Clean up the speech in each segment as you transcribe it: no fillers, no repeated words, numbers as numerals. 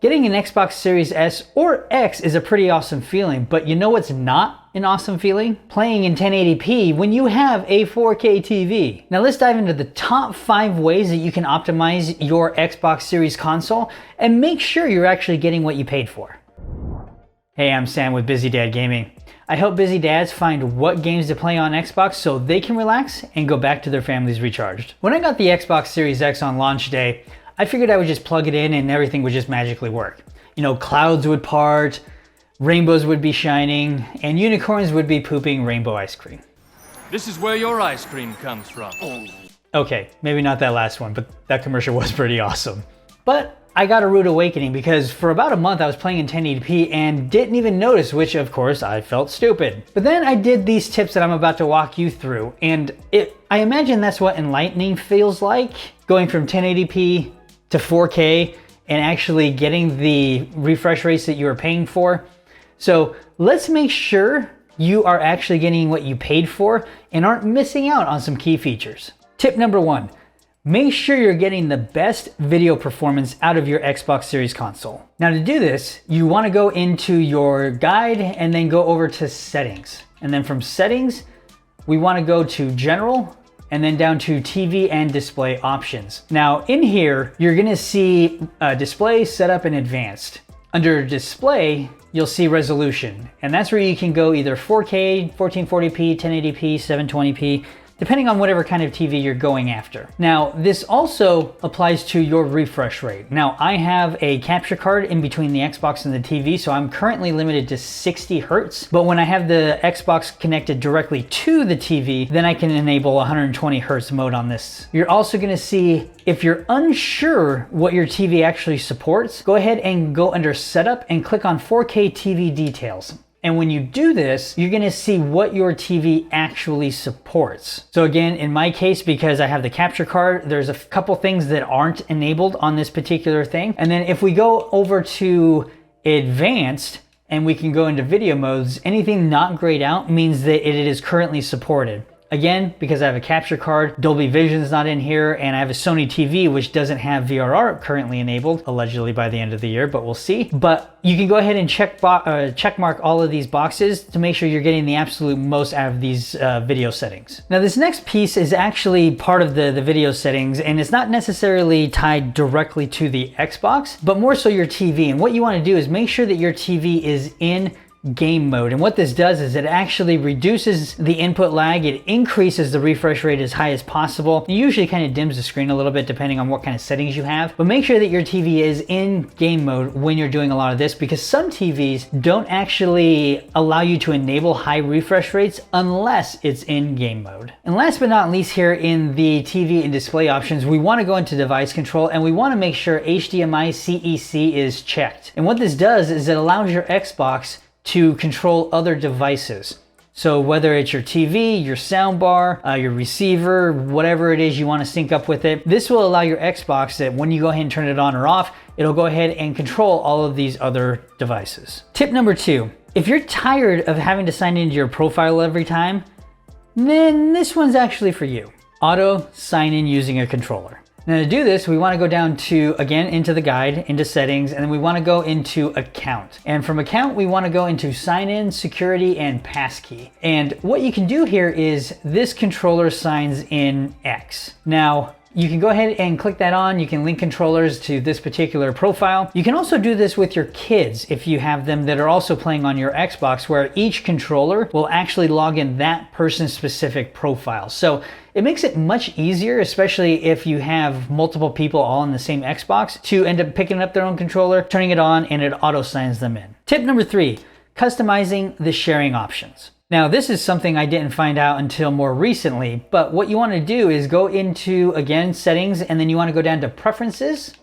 Getting an Xbox Series S or X is a pretty awesome feeling, but you know what's not an awesome feeling? Playing in 1080p when you have a 4K TV. Now let's dive into the top 5 ways that you can optimize your Xbox Series console and make sure you're actually getting what you paid for. Hey, I'm Sam with Busy Dad Gaming. I help busy dads find what games to play on Xbox so they can relax and go back to their families recharged. When I got the Xbox Series X on launch day, I figured I would just plug it in and everything would just magically work. You know, clouds would part, rainbows would be shining, and unicorns would be pooping rainbow ice cream. This is where your ice cream comes from. Okay, maybe not that last one, but that commercial was pretty awesome. But I got a rude awakening because for about a month I was playing in 1080p and didn't even notice, which of course I felt stupid. But then I did these tips that I'm about to walk you through, and I imagine that's what enlightening feels like, going from 1080p to 4K and actually getting the refresh rates that you were paying for. So let's make sure you are actually getting what you paid for and aren't missing out on some key features. Tip number 1. Make sure you're getting the best video performance out of your Xbox Series console. Now to do this, you want to go into your guide and then go over to settings. And then from settings, we want to go to general and then down to TV and display options. Now in here, you're going to see display, setup, and advanced. Under display, you'll see resolution, and that's where you can go either 4K, 1440p, 1080p, 720p, depending on whatever kind of TV you're going after. Now, this also applies to your refresh rate. Now, I have a capture card in between the Xbox and the TV, so I'm currently limited to 60 Hertz. But when I have the Xbox connected directly to the TV, then I can enable 120 Hertz mode on this. You're also gonna see, if you're unsure what your TV actually supports, go ahead and go under Setup and click on 4K TV Details. And when you do this, you're gonna see what your TV actually supports. So again, in my case, because I have the capture card, there's a couple things that aren't enabled on this particular thing. And then if we go over to advanced and we can go into video modes, anything not grayed out means that it is currently supported. Again, because I have a capture card, Dolby Vision's not in here, and I have a Sony TV which doesn't have VRR currently enabled, allegedly by the end of the year, but we'll see. But you can go ahead and check mark all of these boxes to make sure you're getting the absolute most out of these video settings. Now this next piece is actually part of the video settings, and it's not necessarily tied directly to the Xbox, but more so your TV. And what you want to do is make sure that your TV is in game mode. And what this does is it actually reduces the input lag, it increases the refresh rate as high as possible. It usually kind of dims the screen a little bit depending on what kind of settings you have, but make sure that your TV is in game mode when you're doing a lot of this, because some TVs don't actually allow you to enable high refresh rates unless it's in game mode. And last but not least, here in the TV and display options, we want to go into device control and we want to make sure HDMI CEC is checked. And what this does is it allows your Xbox to control other devices. So whether it's your TV, your soundbar, your receiver, whatever it is you want to sync up with it, this will allow your Xbox that when you go ahead and turn it on or off, it'll go ahead and control all of these other devices. Tip number 2, if you're tired of having to sign into your profile every time, then this one's actually for you. Auto sign in using a controller. Now to do this, we want to go down to, again, into the guide, into settings, and then we want to go into account. And from account, we want to go into sign in, security, and passkey. And what you can do here is this controller signs in X. Now, you can go ahead and click that on. You can link controllers to this particular profile. You can also do this with your kids if you have them that are also playing on your Xbox, where each controller will actually log in that person's specific profile. So it makes it much easier, especially if you have multiple people all on the same Xbox, to end up picking up their own controller, turning it on, and it auto signs them in. Tip number 3, customizing the sharing options. Now this is something I didn't find out until more recently, but what you want to do is go into, again, settings, and then you want to go down to preferences,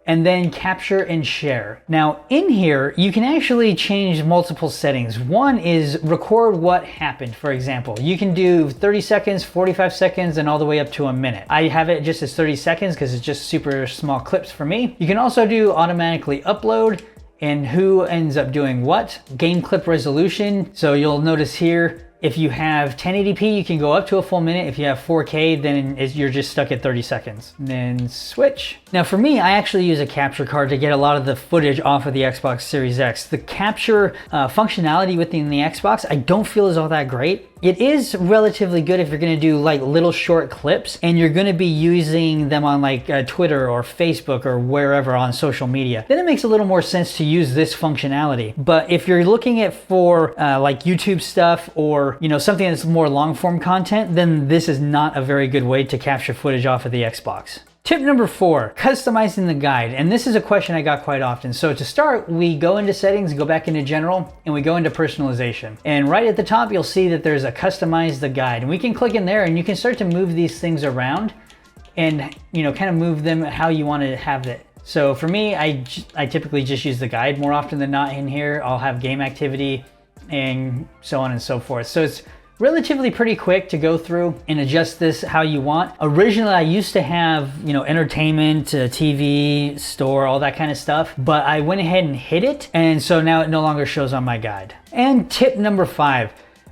and then capture and share. Now in here, you can actually change multiple settings. One is record what happened, for example. You can do 30 seconds, 45 seconds, and all the way up to a minute. I have it just as 30 seconds because it's just super small clips for me. You can also do automatically upload, and who ends up doing what. Game clip resolution. So you'll notice here, If you have 1080p, you can go up to a full minute. If you have 4K, then you're just stuck at 30 seconds. And then switch. Now for me, I actually use a capture card to get a lot of the footage off of the Xbox Series X. The capture functionality within the Xbox, I don't feel is all that great. It is relatively good if you're gonna do like little short clips and you're gonna be using them on like Twitter or Facebook or wherever on social media. Then it makes a little more sense to use this functionality. But if you're looking at for like YouTube stuff or something that's more long form content, then this is not a very good way to capture footage off of the Xbox. Tip number 4, customizing the guide. And this is a question I got quite often. So to start, we go into settings, go back into general, and we go into personalization. And right at the top, you'll see that there's a customize the guide. And we can click in there and you can start to move these things around and kind of move them how you want to have it. So for me, I typically just use the guide more often than not in here. I'll have game activity and so on and so forth. So it's relatively pretty quick to go through and adjust this how you want. Originally, I used to have, entertainment, TV, store, all that kind of stuff, but I went ahead and hid it. And so now it no longer shows on my guide. And tip number 5,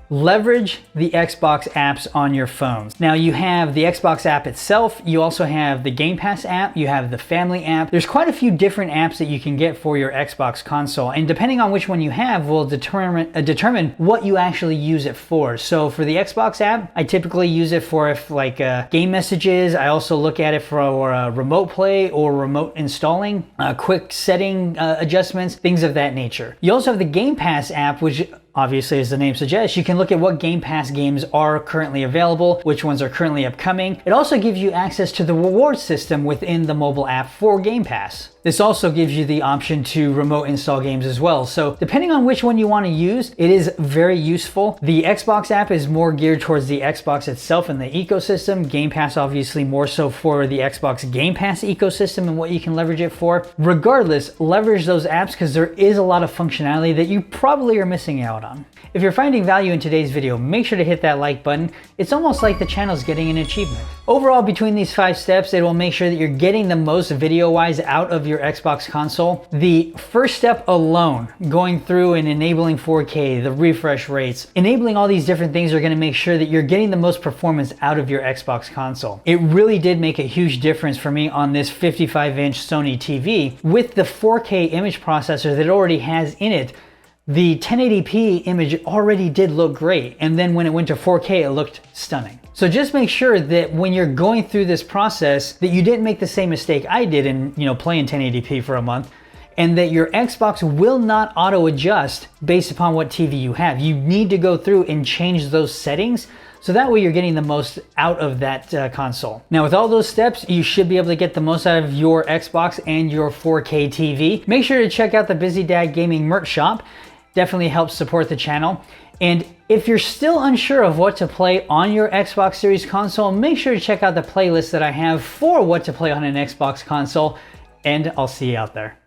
leverage the Xbox apps on your phones. Now you have the Xbox app itself, you also have the Game Pass app, you have the Family app. There's quite a few different apps that you can get for your Xbox console, and depending on which one you have will determine what you actually use it for. So for the Xbox app, I typically use it for game messages. I also look at it for remote play or remote installing, quick setting adjustments, things of that nature. You also have the Game Pass app, which obviously, as the name suggests, you can look at what Game Pass games are currently available, which ones are currently upcoming. It also gives you access to the reward system within the mobile app for Game Pass. This also gives you the option to remote install games as well. So depending on which one you want to use, it is very useful. The Xbox app is more geared towards the Xbox itself and the ecosystem. Game Pass obviously more so for the Xbox Game Pass ecosystem and what you can leverage it for. Regardless, leverage those apps because there is a lot of functionality that you probably are missing out on. If you're finding value in today's video, make sure to hit that like button. It's almost like the channel's getting an achievement. Overall, between these 5 steps, it will make sure that you're getting the most video-wise out of your Xbox console. The first step alone, going through and enabling 4K, the refresh rates, enabling all these different things are going to make sure that you're getting the most performance out of your Xbox console. It really did make a huge difference for me on this 55-inch Sony TV. With the 4K image processor that it already has in it, the 1080p image already did look great, and then when it went to 4K, it looked stunning. So just make sure that when you're going through this process that you didn't make the same mistake I did in playing 1080p for a month, and that your Xbox will not auto adjust based upon what TV you have. You need to go through and change those settings so that way you're getting the most out of that console. Now with all those steps, you should be able to get the most out of your Xbox and your 4K TV. Make sure to check out the Busy Dad Gaming merch shop. Definitely helps support the channel. And if you're still unsure of what to play on your Xbox Series console, make sure to check out the playlist that I have for what to play on an Xbox console, and I'll see you out there.